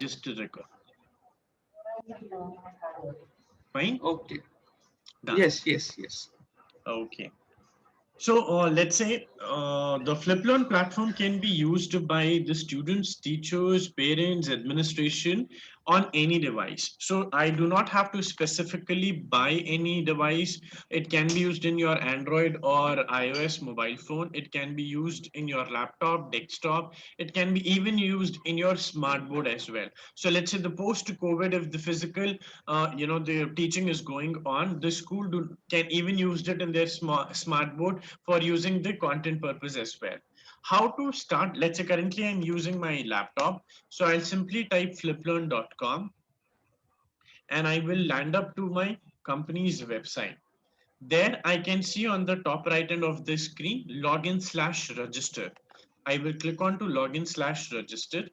Just to record. Fine. Okay. Done. Yes. Okay. So let's say the FlipLearn platform can be used by the students, teachers, parents, administration on any device. So I do not have to specifically buy any device. It can be used in your Android or iOS mobile phone. It can be used in your laptop, desktop. It can be even used in your smart board as well. So let's say the post-COVID, if the physical, the teaching is going on, the school can even use it in their smart board for using the content purpose as well. How to start? Let's say currently I'm using my laptop. So I'll simply type fliplearn.com and I will land up to my company's website. There I can see on the top right hand of the screen, login/register. I will click on to login/register.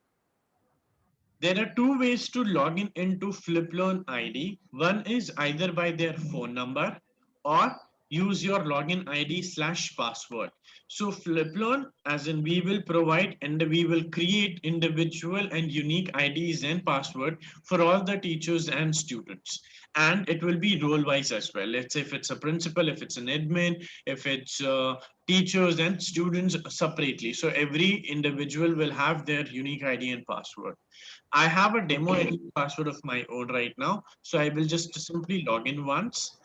There are two ways to log in into FlipLearn ID. One is either by their phone number or use your login ID/password. So FlipLearn, as in we will provide and we will create individual and unique IDs and password for all the teachers and students. And it will be role wise as well. Let's say if it's a principal, if it's an admin, if it's teachers and students separately. So every individual will have their unique ID and password. I have a demo ID password of my own right now. So I will just simply log in once.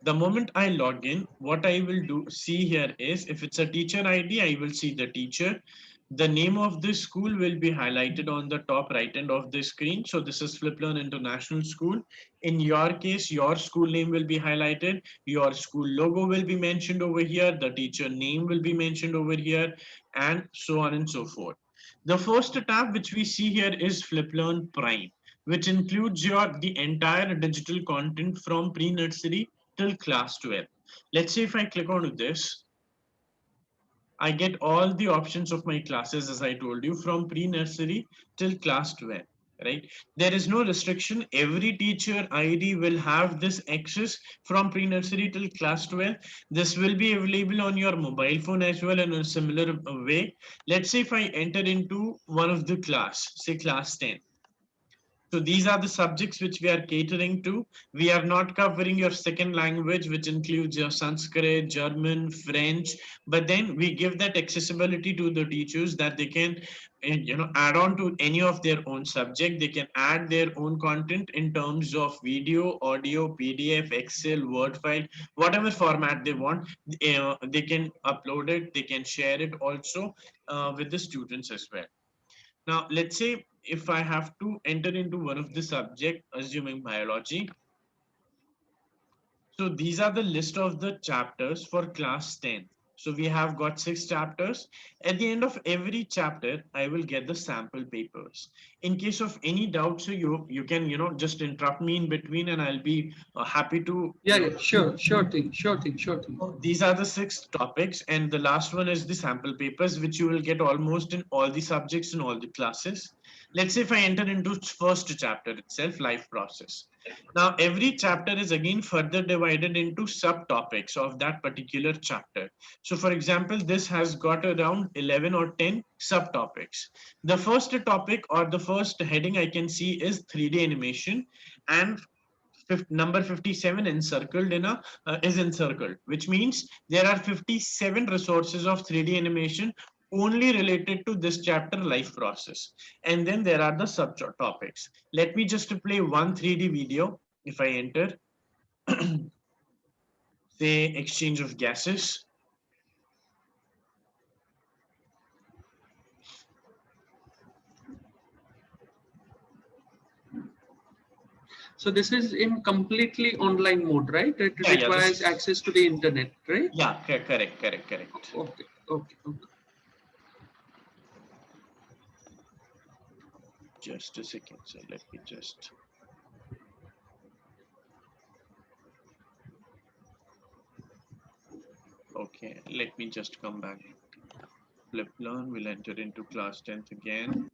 The moment I log in, what I will do see here is if it's a teacher ID, I will see the teacher. The name of this school will be highlighted on the top right hand of the screen. So this is FlipLearn International School. In your case, your school name will be highlighted. Your school logo will be mentioned over here. The teacher name will be mentioned over here, and so on and so forth. The first tab which we see here is FlipLearn Prime, which includes the entire digital content from pre-nursery till class 12. Let's say if I click on this, I get all the options of my classes, as I told you, from pre-nursery till class 12, right? There is no restriction. Every teacher ID will have this access from pre-nursery till class 12. This will be available on your mobile phone as well in a similar way. Let's say if I enter into one of the class, say class 10. So these are the subjects which we are catering to. We are not covering your second language, which includes your Sanskrit, German, French, but then we give that accessibility to the teachers that they can, add on to any of their own subject. They can add their own content in terms of video, audio, PDF, Excel, Word file, whatever format they want. They can upload it. They can share it also with the students as well. Now, let's say if I have to enter into one of the subject, assuming biology. So these are the list of the chapters for class 10. So we have got 6 chapters. At the end of every chapter, I will get the sample papers. In case of any doubt, so you can just interrupt me in between, and I'll be happy to Yeah, sure thing. these are the 6 topics, and the last one is the sample papers, which you will get almost in all the subjects in all the classes. Let's say if I enter into first chapter itself, life process. Now, every chapter is again further divided into subtopics of that particular chapter. So, for example, this has got around 11 or 10 subtopics. The first topic or the first heading I can see is 3D animation, and number 57 encircled is encircled, which means there are 57 resources of 3D animation only related to this chapter, life process. And then there are the subtopics. Let me just play one 3D video. If I enter say exchange of gases. So this is in completely online mode, right? It Yeah, this requires is, access to the internet, right? yeah, correct. Okay. Just a second, so let me just, okay, let me just come back. Flip learn will enter into class 10th again.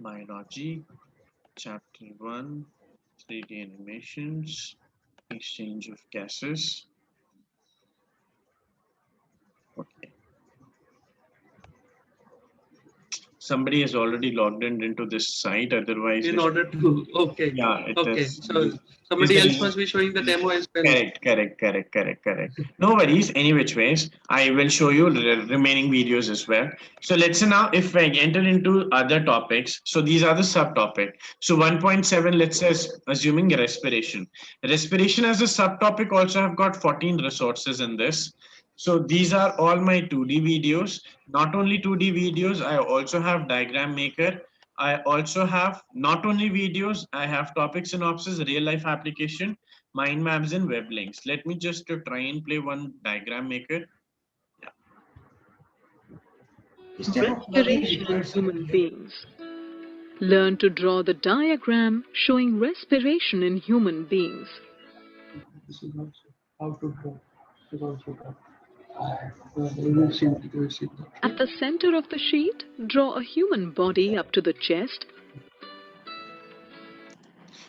Biology, chapter 1, 3D animations, exchange of gases. Okay. somebody is already logged in into this site. Otherwise, In order to, okay, yeah, it okay. is. So Is somebody there else must be showing the demo as well. correct. No worries. Any which ways, I will show you the remaining videos as well. So let's say now if I enter into other topics, so these are the subtopic. So 1.7, let's say assuming respiration. Respiration as a subtopic also have got 14 resources in this. So these are all my 2D videos. Not only 2D videos, I also have diagram maker. I also have not only videos, I have topic synopsis, real life application, mind maps, and web links. Let me just try and play one diagram maker. Respiration in human beings. Learn to draw the diagram showing respiration in human beings. This is also how to draw. This is also done. We will see. We will see. At the center of the sheet, draw a human body up to the chest.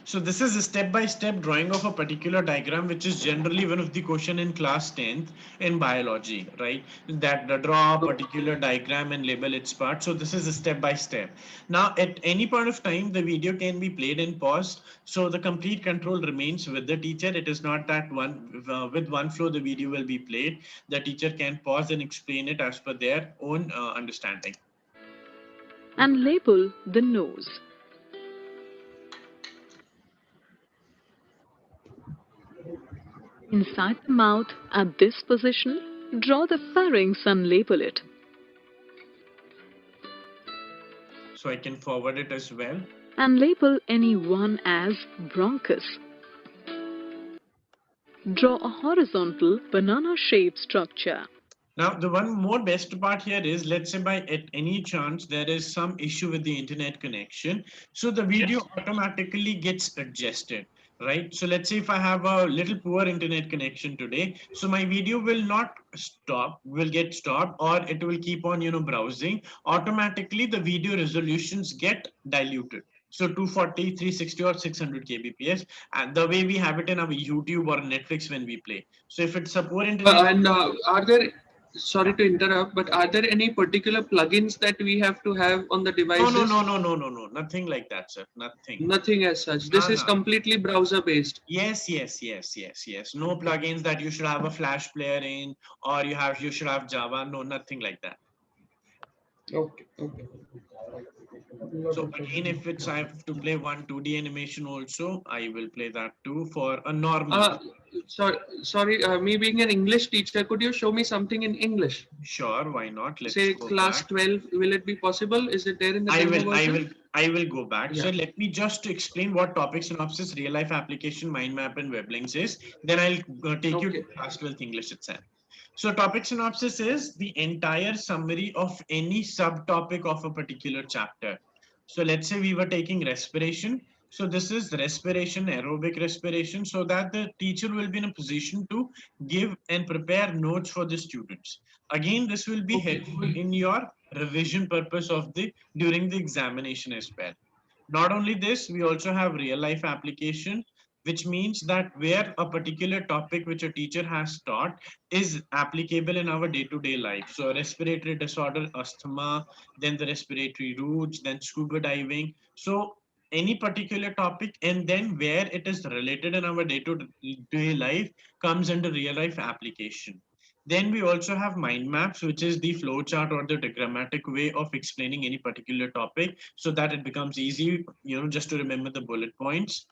So this is a step-by-step drawing of a particular diagram, which is generally one of the question in class 10th in biology, right? That draw a particular diagram and label its part. So this is a step-by-step. Now, at any point of time, the video can be played and paused. So the complete control remains with the teacher. It is not that with one flow, the video will be played. The teacher can pause and explain it as per their own understanding. And label the nose. Inside the mouth, at this position, draw the pharynx and label it. So I can forward it as well. And label any one as bronchus. Draw a horizontal banana-shaped structure. Now, the one more best part here is, let's say by at any chance there is some issue with the internet connection. So the video automatically gets adjusted, right? So let's say if I have a little poor internet connection today, so my video will not stop, will get stopped, or it will keep on, browsing. Automatically, the video resolutions get diluted. So 240, 360 or 600 kbps, and the way we have it in our YouTube or Netflix when we play. So if it's a poor internet, And are there, sorry to interrupt, but are there any particular plugins that we have to have on the devices? No. Nothing like that, sir. Nothing. Nothing as such. This is No. completely browser based. Yes. No plugins that you should have a Flash player in, or you should have Java. No, nothing like that. Okay. So again, if it's I have to play one 2D animation also, I will play that too for a normal. Sorry, me being an English teacher, could you show me something in English? Sure, why not? Let's say go class back. 12. Will it be possible? Is it there in the demo version? I will go back. Yeah. So let me just explain what topic synopsis, real life application, mind map, and web links is. Then I'll take you to class 12th English itself. So topic synopsis is the entire summary of any subtopic of a particular chapter. So let's say we were taking respiration. So this is respiration, aerobic respiration, so that the teacher will be in a position to give and prepare notes for the students. Again, this will be helpful in your revision purpose of during the examination as well. Not only this, we also have real life application, which means that where a particular topic which a teacher has taught is applicable in our day-to-day life. So respiratory disorder, asthma, then the respiratory routes, then scuba diving. So any particular topic, and then where it is related in our day-to-day life comes under real life application. Then we also have mind maps, which is the flow chart or the diagrammatic way of explaining any particular topic so that it becomes easy, just to remember the bullet points.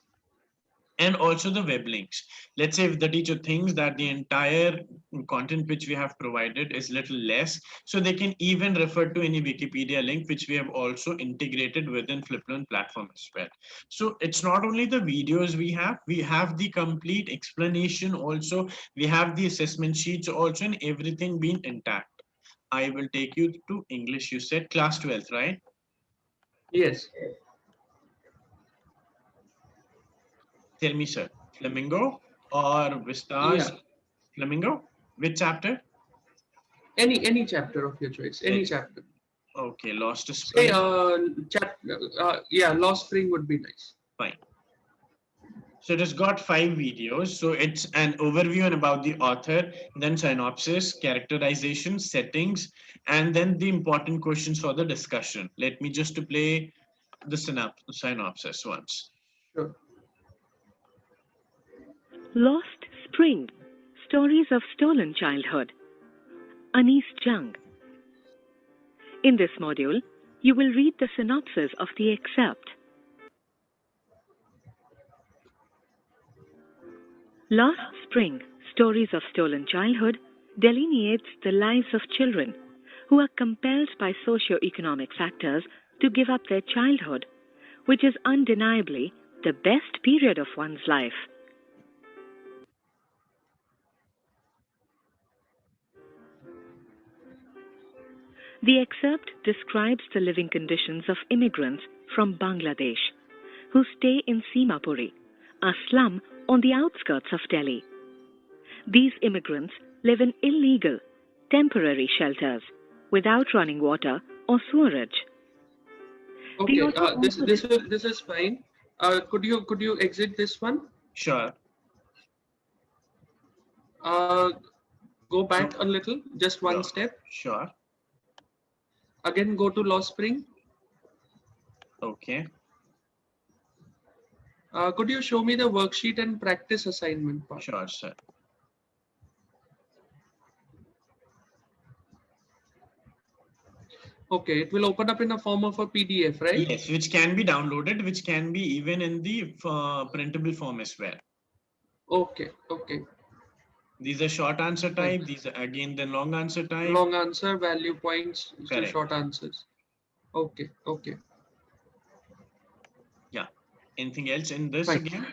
And also the web links. Let's say if the teacher thinks that the entire content which we have provided is little less, so they can even refer to any Wikipedia link, which we have also integrated within FlipLearn platform as well. So it's not only the videos we have the complete explanation also, we have the assessment sheets also, and everything being intact. I will take you to English. You said class 12th, right? Yes. Tell me, sir. Flamingo or Vistas? Yeah. Flamingo? Which chapter? Any chapter of your choice. Any chapter. Okay, Lost Spring. Say Lost Spring would be nice. Fine. So it has got 5 videos. So it's an overview and about the author, then synopsis, characterization, settings, and then the important questions for the discussion. Let me just to play the synopsis once. Sure. Lost Spring, Stories of Stolen Childhood. Anis Jung. In this module, you will read the synopsis of the excerpt. Lost Spring, Stories of Stolen Childhood delineates the lives of children who are compelled by socio-economic factors to give up their childhood, which is undeniably the best period of one's life. The excerpt describes the living conditions of immigrants from Bangladesh who stay in Simapuri, a slum on the outskirts of Delhi. These immigrants live in illegal, temporary shelters without running water or sewerage. Okay, this is fine. Could you exit this one? Sure. Go back a little, just one step. Sure. Again, go to Lost Spring. Okay. Could you show me the worksheet and practice assignment part? Sure, sir. Okay, it will open up in a form of a PDF, right? Yes, which can be downloaded, which can be even in the printable form as well. Okay, okay. These are short answer type. These are again the long answer type. Long answer, value points, so Correct. short answers. Okay, okay. Yeah. Anything else in this Fine. again?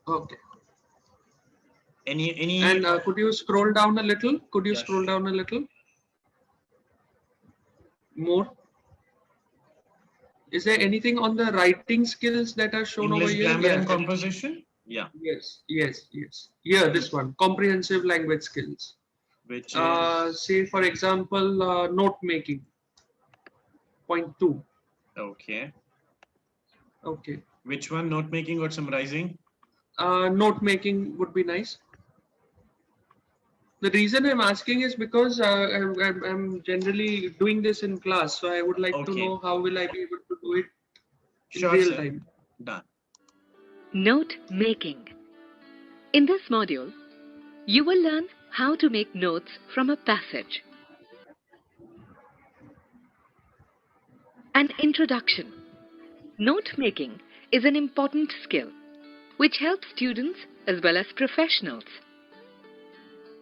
Okay. Any? And could you scroll down a little? Could you Yes. scroll down a little? More. Is there anything on the writing skills that are shown English over here? grammar and Yeah. composition? Yeah. Yes, yes, yes. Yeah, this one, comprehensive language skills. Which is Say, for example, note making. Point 2. okay. Okay. Which one? Note making or summarizing? Note making would be nice. The reason I'm asking is because I'm generally doing this in class, so I would like to Okay. know how will I be able to do it in Sure, real sir. time. Done. Note making. In this module, you will learn how to make notes from a passage. An introduction. Note making is an important skill which helps students as well as professionals.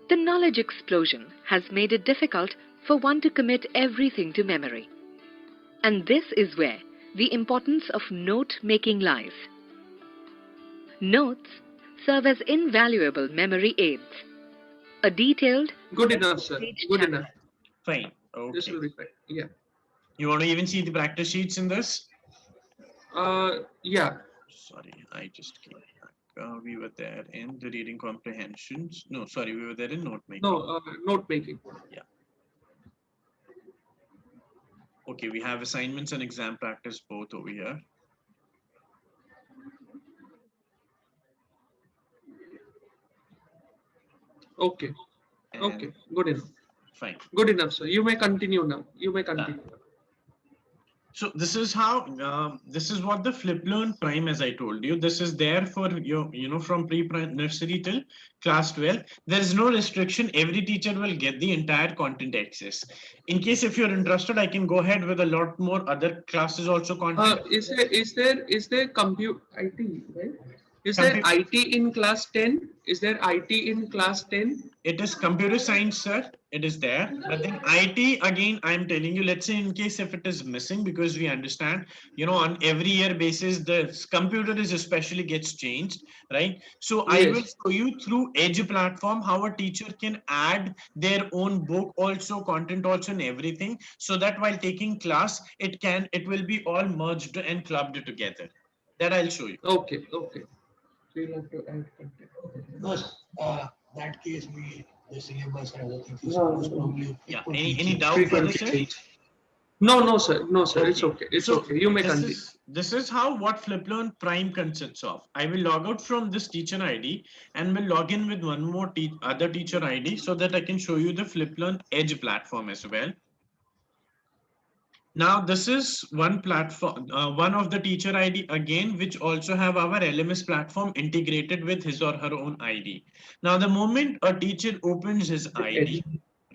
The knowledge explosion has made it difficult for one to commit everything to memory. And this is where the importance of note making lies. Notes serve as invaluable memory aids. A detailed Good enough, sir. Good chapter. enough. Fine. This Okay. will be fine. Yeah. You want to even see the practice sheets in this? Yeah. Sorry, I just came back. We were there in the reading comprehensions. No, sorry, we were there in note making. No, note making. Yeah. Okay, we have assignments and exam practice both over here. Okay. And Okay. Good enough. fine. Good enough, sir. You may continue now. You may continue. So this is how, this is what the Flip Learn Prime, as I told you, this is there for you, from pre-nursery till class 12. There is no restriction. Every teacher will get the entire content access. In case if you're interested, I can go ahead with a lot more other classes also content. Is there compute IT, right? Is there IT in class 10? Is there IT in class 10? It is computer science, sir. It is there. But then IT, again, I'm telling you, let's say in case if it is missing, because we understand, on every year basis, the computer is especially gets changed, right? So I will Yes. show you through Edge platform how a teacher can add their own book also, content also, and everything, so that while taking class, it will be all merged and clubbed together. That I'll show you. Okay. Okay. So you'll have to add content. Because that case the syllabus and other things is probably Yeah. frequently Any changed. doubt for this? Sir? No, sir. No, sir. It's Okay. okay. It's So okay. You may this continue. is This is how what FlipLearn Prime consists of. I will log out from this teacher ID and will log in with one more other teacher ID so that I can show you the FlipLearn Edge platform as well. Now this is one platform, one of the teacher ID again, which also have our LMS platform integrated with his or her own ID. Now the moment a teacher opens his The edge. ID,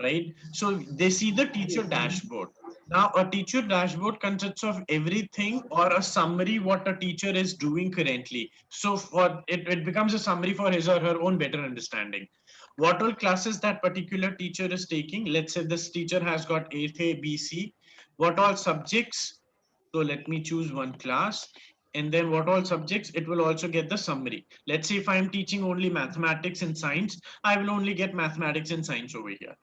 right? So they see the teacher dashboard. Now a teacher dashboard consists of everything or a summary what a teacher is doing currently. So for it becomes a summary for his or her own better understanding. What all classes that particular teacher is taking. Let's say this teacher has got A, B, C. What all subjects. So let me choose one class and then what all subjects, it will also get the summary. Let's say if I'm teaching only mathematics and science, I will only get mathematics and science over here.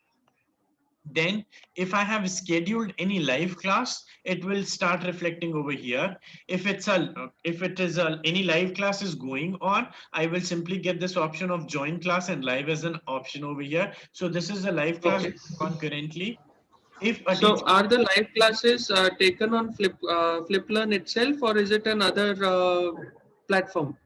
Then if I have scheduled any live class, it will start reflecting over here. If it is any live class is going on, I will simply get this option of join class and live as an option over here. So this is a live class Okay. on currently. If a So teacher are the live classes taken on FlipLearn itself, or is it another platform?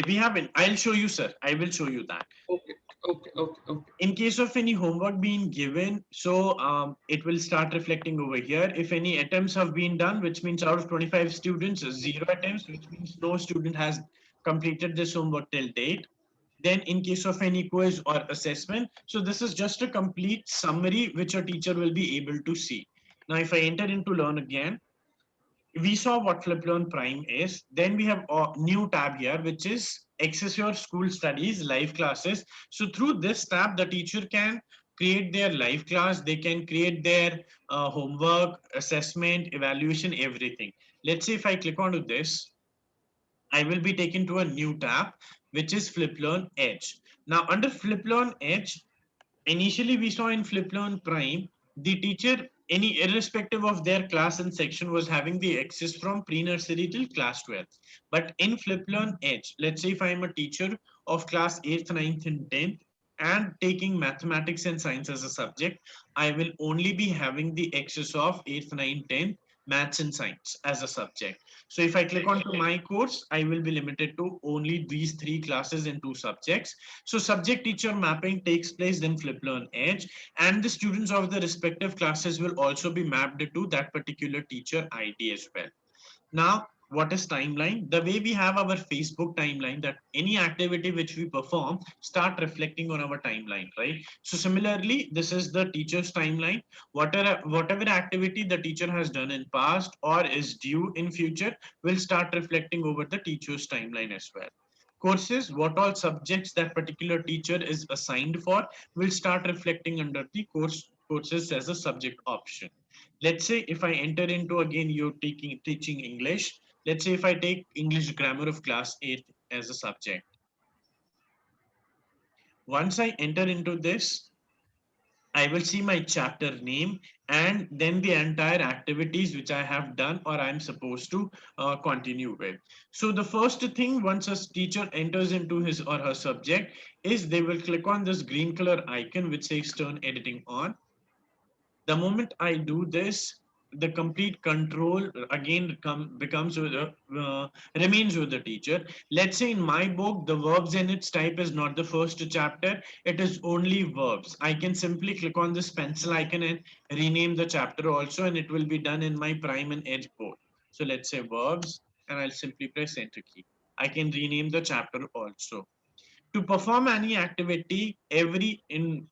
we haven't, I'll show you, sir. I will show you that. Okay, okay, okay, okay. In case of any homework being given, so it will start reflecting over here. If any attempts have been done, which means out of 25 students, 0 attempts, which means no student has completed this homework till date. Then in case of any quiz or assessment, so this is just a complete summary which a teacher will be able to see. Now, if I enter into learn again, we saw what FlipLearn Prime is. Then we have a new tab here, which is Access Your School Studies live classes. So through this tab, the teacher can create their live class. They can create their homework, assessment, evaluation, everything. Let's say if I click onto this, I will be taken to a new tab, which is FlipLearn Edge. Now under FlipLearn Edge, initially we saw in FlipLearn Prime, the teacher, any irrespective of their class and section, was having the access from pre-nursery till class 12th. But in FlipLearn Edge, let's say if I'm a teacher of class 8th, 9th, and 10th, and taking mathematics and science as a subject, I will only be having the access of 8th, 9th, 10th, maths and science as a subject. So if I click onto my course, I will be limited to only these three classes and two subjects. So subject teacher mapping takes place in FlipLearn Edge, and the students of the respective classes will also be mapped to that particular teacher ID as well. Now, what is timeline? The way we have our Facebook timeline, that any activity which we perform start reflecting on our timeline, right? So similarly, this is the teacher's timeline. Whatever activity the teacher has done in past or is due in future will start reflecting over the teacher's timeline as well. Courses, what all subjects that particular teacher is assigned for will start reflecting under the courses as a subject option. Let's say if I enter into, again, you're teaching English. Let's say if I take English grammar of class 8 as a subject. Once I enter into this, I will see my chapter name and then the entire activities which I have done or I'm supposed to continue with. So the first thing, once a teacher enters into his or her subject, is they will click on this green color icon which says turn editing on. The moment I do this, the complete control again becomes with remains with the teacher. Let's say in my book, the verbs and its type is not the first chapter. It is only verbs. I can simply click on this pencil icon and rename the chapter also, and it will be done in my Prime and Edge board. So let's say verbs, and I'll simply press enter key. I can rename the chapter also. To perform any activity, every in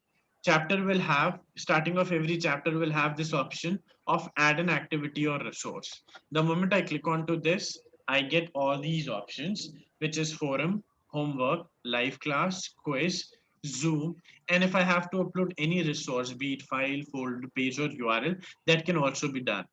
chapter will have, starting of every chapter will have this option of add an activity or resource. The moment I click onto this, I get all these options, which is forum, homework, live class, quiz, Zoom, and if I have to upload any resource, be it file, folder, page, or URL, that can also be done.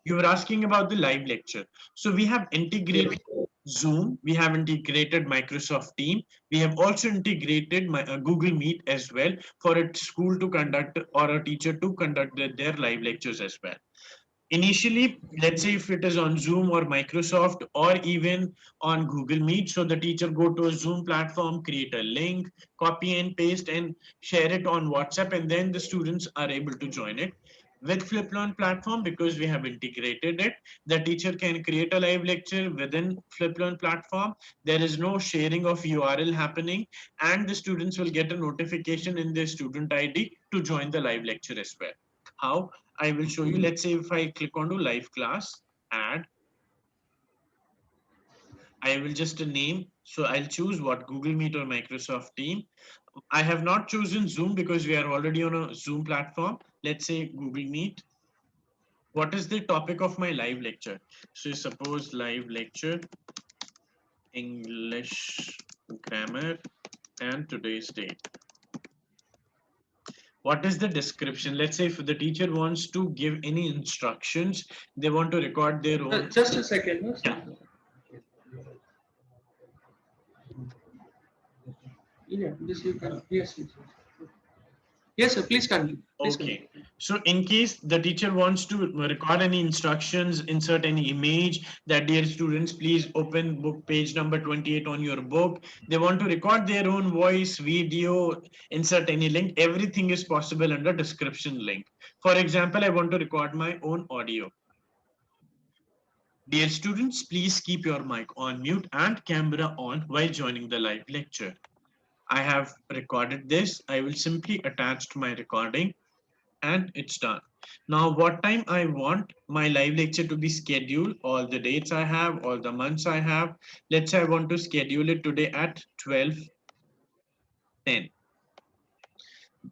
You were asking about the live lecture. So we have integrated Zoom, we have integrated Microsoft Team, we have also integrated Google Meet as well for a school to conduct or a teacher to conduct their live lectures as well. Initially, let's say if it is on Zoom or Microsoft or even on Google Meet, so the teacher go to a Zoom platform, create a link, copy and paste and share it on WhatsApp, and then the students are able to join it. With FlipLearn platform, because we have integrated it, the teacher can create a live lecture within FlipLearn platform. There is no sharing of URL happening, and the students will get a notification in their student ID to join the live lecture as well. How? I will show you. Let's say if I click on to live class, add, I will just name. So I'll choose what, Google Meet or Microsoft Team. I have not chosen Zoom because we are already on a Zoom platform. Let's say Google Meet. What is the topic of my live lecture? So suppose live lecture, English grammar and today's date. What is the description? Let's say if the teacher wants to give any instructions, they want to record their own. Just a second. No? Yeah. Yeah, this you can. Yes, yes. Yes, sir. Please continue. Please Okay. continue. So in case the teacher wants to record any instructions, insert any image that, dear students, please open book page number 28 on your book. They want to record their own voice, video, insert any link. Everything is possible under description link. For example, I want to record my own audio. Dear students, please keep your mic on mute and camera on while joining the live lecture. I have recorded this. I will simply attach my recording and it's done. Now, what time I want my live lecture to be scheduled, all the dates I have, all the months I have. Let's say I want to schedule it today at 12:10.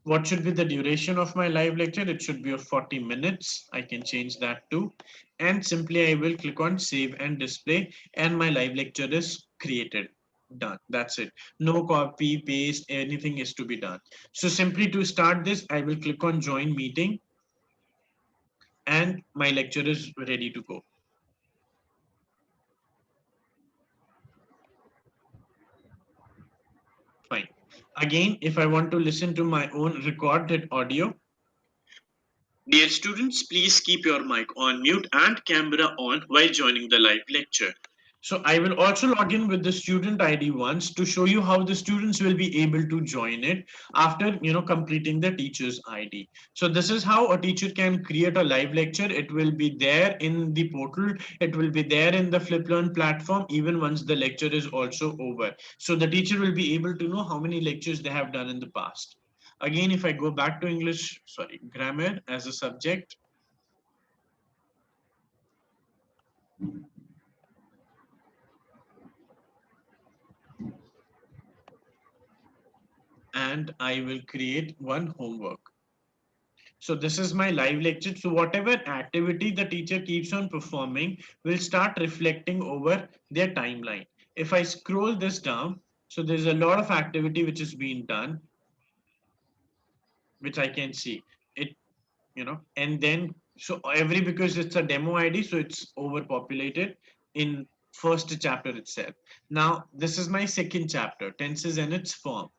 What should be the duration of my live lecture? It should be of 40 minutes. I can change that too. And simply I will click on save and display, and my live lecture is created. Done. That's it. No copy, paste, anything is to be done. So simply to start this, I will click on join meeting, and my lecture is ready to go. Fine. Again, if I want to listen to my own recorded audio, dear students, please keep your mic on mute and camera on while joining the live lecture. So I will also log in with the student ID once to show you how the students will be able to join it after completing the teacher's ID. So this is how a teacher can create a live lecture. It will be there in the portal. It will be there in the FlipLearn platform even once the lecture is also over. So the teacher will be able to know how many lectures they have done in the past. Again, if I go back to grammar as a subject, and I will create one homework. So this is my live lecture. So whatever activity the teacher keeps on performing will start reflecting over their timeline. If I scroll this down, so there's a lot of activity which is being done, which I can see it, and then so every, because it's a demo ID, so it's overpopulated in first chapter itself. Now this is my second chapter, tenses and its form.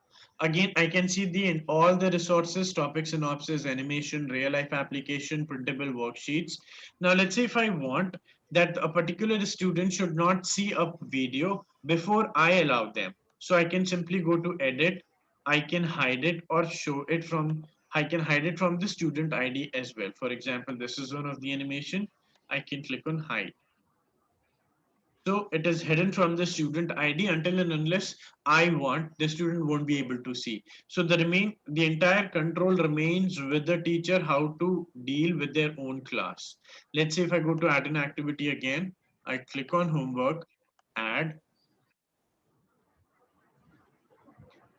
Again, I can see the all the resources, topic synopsis, animation, real life application, printable worksheets. Now let's say if I want that a particular student should not see a video before I allow them, so I can simply go to edit. I can hide it or show it from, I can hide it from the student ID as well. For example, this is one of the animation. I can click on hide. So it is hidden from the student ID until and unless I want, the student won't be able to see. So the entire control remains with the teacher how to deal with their own class. Let's say if I go to add an activity again, I click on homework, add.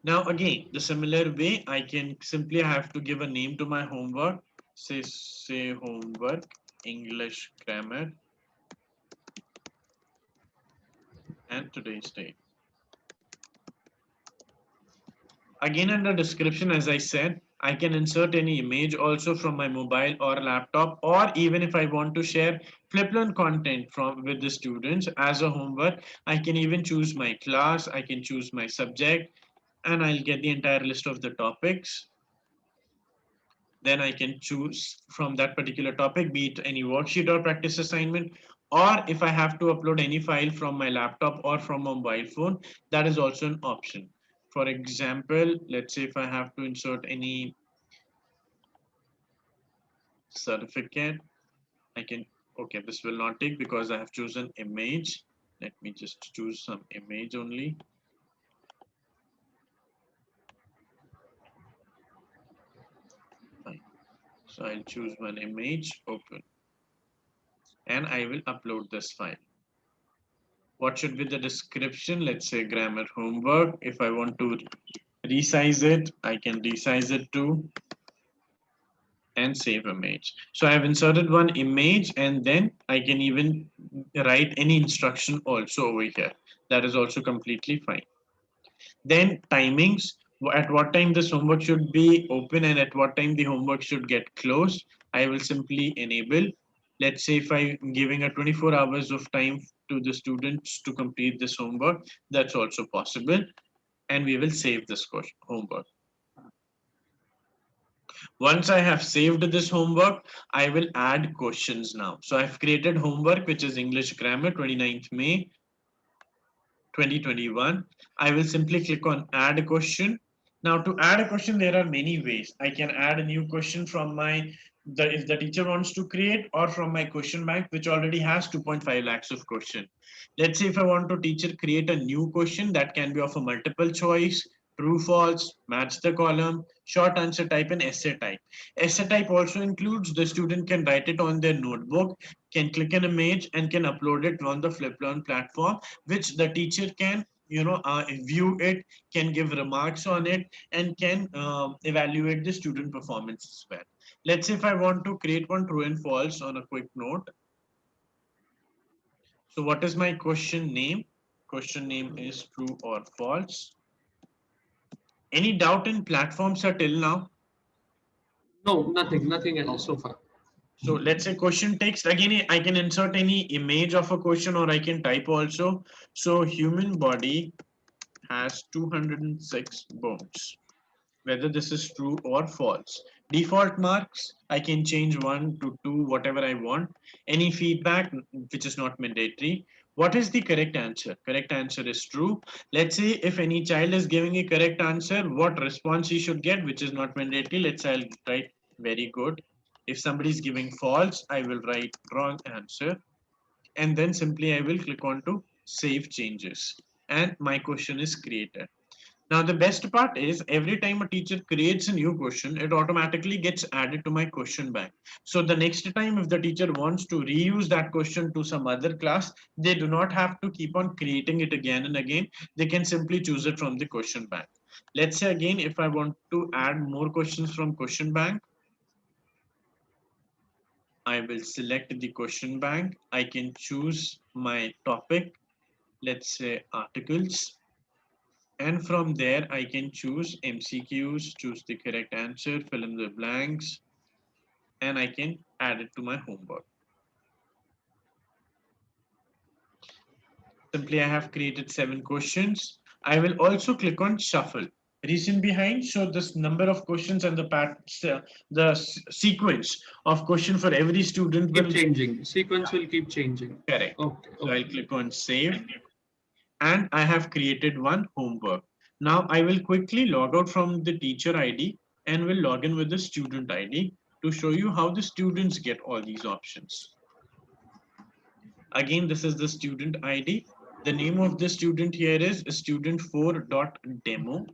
Now again, the similar way, I can simply have to give a name to my homework. Say homework, English grammar, and today's date. Again, under description, as I said, I can insert any image also from my mobile or laptop, or even if I want to share FlipLearn content from with the students as a homework, I can even choose my class, I can choose my subject, and I'll get the entire list of the topics. Then I can choose from that particular topic, be it any worksheet or practice assignment, or if I have to upload any file from my laptop or from a mobile phone, that is also an option. For example, let's say if I have to insert any certificate. I can, okay, this will not take because I have chosen image. Let me just choose some image only. Fine. So I'll choose one image, open, and I will upload this file. What should be the description? Let's say grammar homework. If I want to resize it, I can resize it too, and save image. So I have inserted one image, and then I can even write any instruction also over here. That is also completely fine. Then timings, at what time this homework should be open and at what time the homework should get closed. I will simply enable. Let's say if I'm giving a 24 hours of time to the students to complete this homework, that's also possible. And we will save this homework. Once I have saved this homework, I will add questions now. So I've created homework, which is English grammar, 29th May, 2021. I will simply click on add a question. Now to add a question, there are many ways. I can add a new question from my, if the teacher wants to create, or from my question bank, which already has 2.5 lakhs of question. Let's say if I want to teacher create a new question that can be of a multiple choice, true, false, match the column, short answer type, and essay type. Essay type also includes the student can write it on their notebook, can click an image and can upload it on the FlipLearn platform, which the teacher can view it, can give remarks on it, and can evaluate the student performance as well. Let's say if I want to create one true and false on a quick note. So what is my question name? Question name is true or false. Any doubt in platforms are till now? No, nothing else so far. So let's say question text, again, I can insert any image of a question or I can type also. So human body has 206 bones. Whether this is true or false. Default marks, I can change 1 to 2, whatever I want. Any feedback, which is not mandatory. What is the correct answer? Correct answer is true. Let's say if any child is giving a correct answer, what response he should get, which is not mandatory. Let's say I'll write very good. If somebody is giving false, I will write wrong answer. And then simply I will click on to save changes. And my question is created. Now, the best part is every time a teacher creates a new question, it automatically gets added to my question bank. So the next time if the teacher wants to reuse that question to some other class, they do not have to keep on creating it again and again. They can simply choose it from the question bank. Let's say again, if I want to add more questions from question bank, I will select the question bank. I can choose my topic, let's say articles. And from there, I can choose MCQs, choose the correct answer, fill in the blanks, and I can add it to my homework. Simply, I have created 7 questions. I will also click on shuffle. Reason behind, so this number of questions and the sequence of question for every student Keep will changing. Sequence will keep changing. correct. Okay. So I'll click on save, and I have created one homework. Now I will quickly log out from the teacher ID and will log in with the student ID to show you how the students get all these options. Again, this is the student ID. The name of the student here is student4.demo,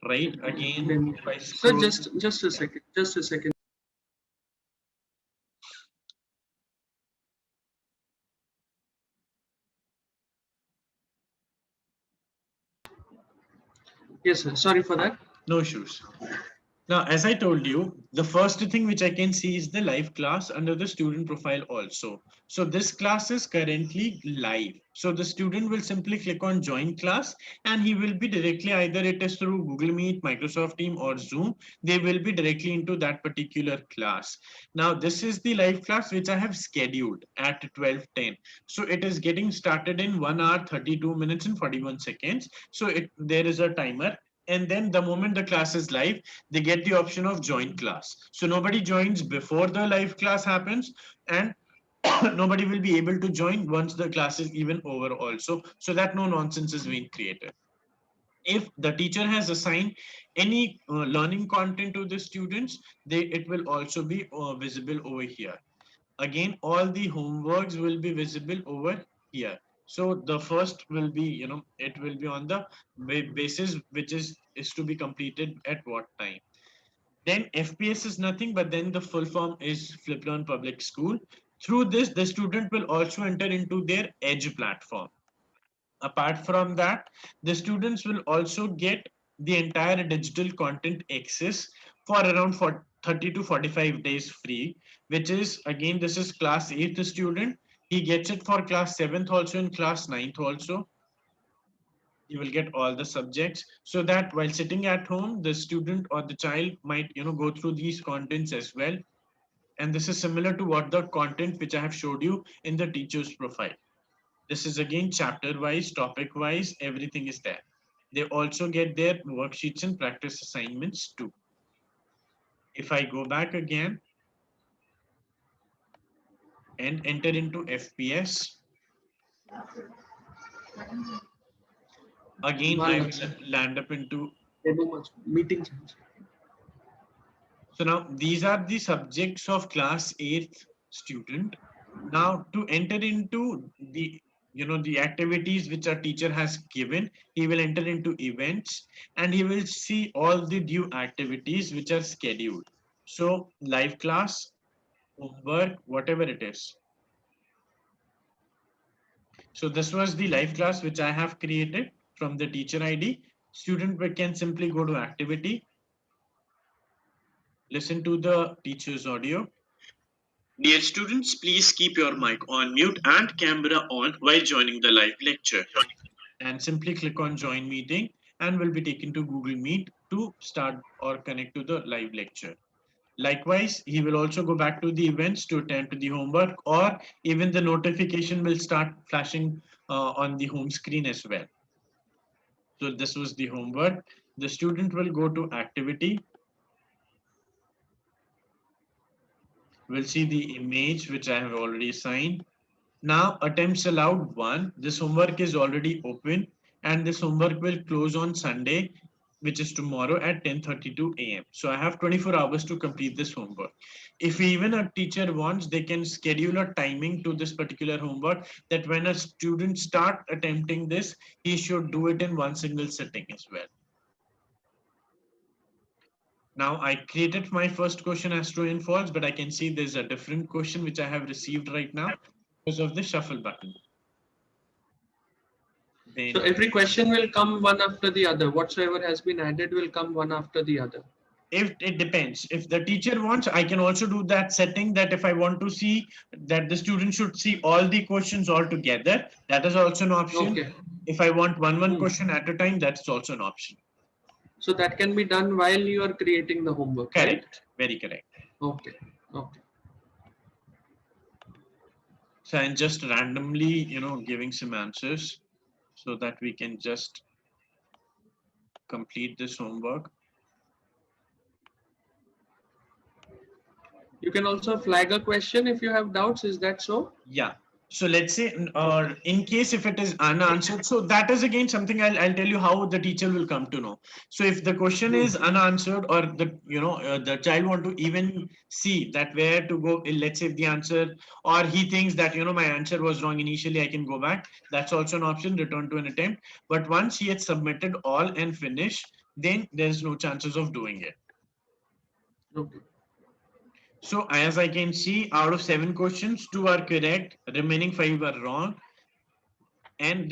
right? Again, Then, if I so scroll, just a second. Just a second. Yes, sir. Sorry for that. no issues. Now, as I told you, the first thing which I can see is the live class under the student profile also. So this class is currently live. So the student will simply click on join class and he will be directly, either it is through Google Meet, Microsoft Team or Zoom, they will be directly into that particular class. Now, this is the live class which I have scheduled at 12:10. So it is getting started in 1 hour, 32 minutes and 41 seconds. So there is a timer, and then the moment the class is live, they get the option of join class. So nobody joins before the live class happens, and nobody will be able to join once the class is even over also, so that no nonsense is being created. If the teacher has assigned any learning content to the students, it will also be visible over here. Again, all the homeworks will be visible over here. So the first will be, it will be on the basis which is to be completed at what time. Then FPS is nothing but then the full form is Flip Learn Public School. Through this, the student will also enter into their Edge platform. Apart from that, the students will also get the entire digital content access for around 30 to 45 days free, which is, again, this is class 8th student. He gets it for class 7th also and class 9th also. You will get all the subjects, so that while sitting at home, the student or the child might, go through these contents as well. And this is similar to what the content which I have showed you in the teacher's profile. This is again chapter wise, topic wise, everything is there. They also get their worksheets and practice assignments too. If I go back again and enter into FPS, again I will land up into. Meetings. So now these are the subjects of class 8th student. Now to enter into the activities which our teacher has given, he will enter into events and he will see all the due activities which are scheduled. So live class, homework, whatever it is. So this was the live class which I have created from the teacher ID. Student can simply go to activity, listen to the teacher's audio. Dear students, please keep your mic on mute and camera on while joining the live lecture. And simply click on join meeting and will be taken to Google Meet to start or connect to the live lecture. Likewise, he will also go back to the events to attend to the homework, or even the notification will start flashing on the home screen as well. So this was the homework. The student will go to activity. We'll see the image which I have already assigned. Now attempts allowed 1. This homework is already open and this homework will close on Sunday, which is tomorrow at 10:32 a.m. So I have 24 hours to complete this homework. If even a teacher wants, they can schedule a timing to this particular homework, that when a student start attempting this, he should do it in one single sitting as well. Now I created my first question as true and false, but I can see there's a different question which I have received right now because of the shuffle button. Then, so every question will come one after the other. Whatsoever has been added will come one after the other. if it depends, if the teacher wants, I can also do that setting, that if I want to see that the student should see all the questions all together, that is also an option. Okay. If I want one question at a time, that's also an option. So that can be done while you are creating the homework. Correct. Right? Very correct. Okay. Okay. So I'm just randomly, giving some answers so that we can just complete this homework. You can also flag a question if you have doubts. Is that so? Yeah. So let's say, or in case if it is unanswered, so that is again something I'll tell you how the teacher will come to know. So if the question is unanswered, or the child want to even see that where to go, let's say if the answer, or he thinks that my answer was wrong initially, I can go back. That's also an option, return to an attempt. But once he had submitted all and finished, then there's no chances of doing it. Okay. So as I can see, out of 7 questions, 2 are correct, remaining 5 are wrong. And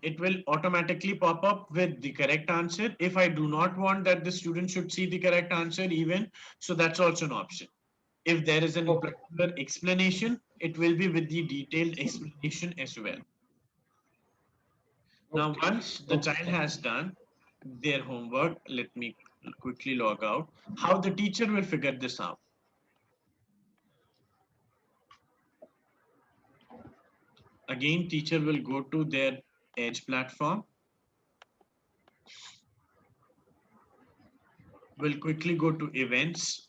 it will automatically pop up with the correct answer. If I do not want that the student should see the correct answer even, so that's also an option. If there is an particular explanation, it will be with the detailed explanation as well. Now, once the child has done their homework, let me quickly log out. How the teacher will figure this out? Again, teacher will go to their Edge platform. We'll quickly go to events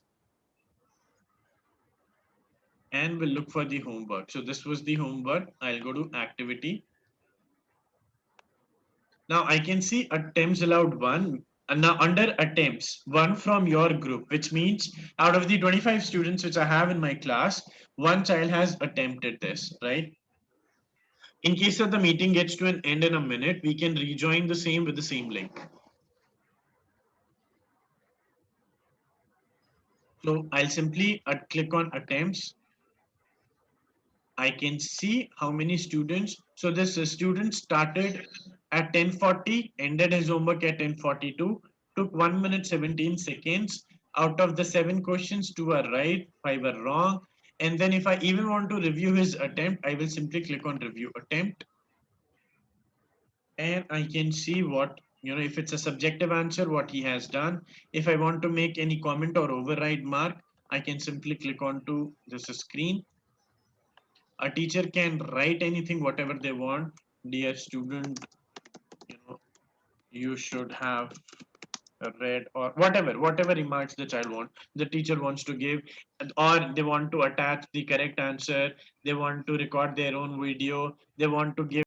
and we'll look for the homework. So this was the homework. I'll go to activity. Now I can see attempts allowed one. And now under attempts, one from your group, which means out of the 25 students which I have in my class, one child has attempted this, right? In case that the meeting gets to an end in a minute, we can rejoin the same with the same link. So I'll simply click on attempts. I can see how many students. So this student started at 10:40, ended his homework at 10:42, took 1 minute 17 seconds. Out of the 7 questions, 2 are right, 5 are wrong. And then if I even want to review his attempt, I will simply click on review attempt. And I can see what, if it's a subjective answer, what he has done. If I want to make any comment or override mark, I can simply click on to this screen. A teacher can write anything, whatever they want. Dear student, you know, you should have read, or whatever remarks the child wants, the teacher wants to give, or they want to attach the correct answer, they want to record their own video, they want to give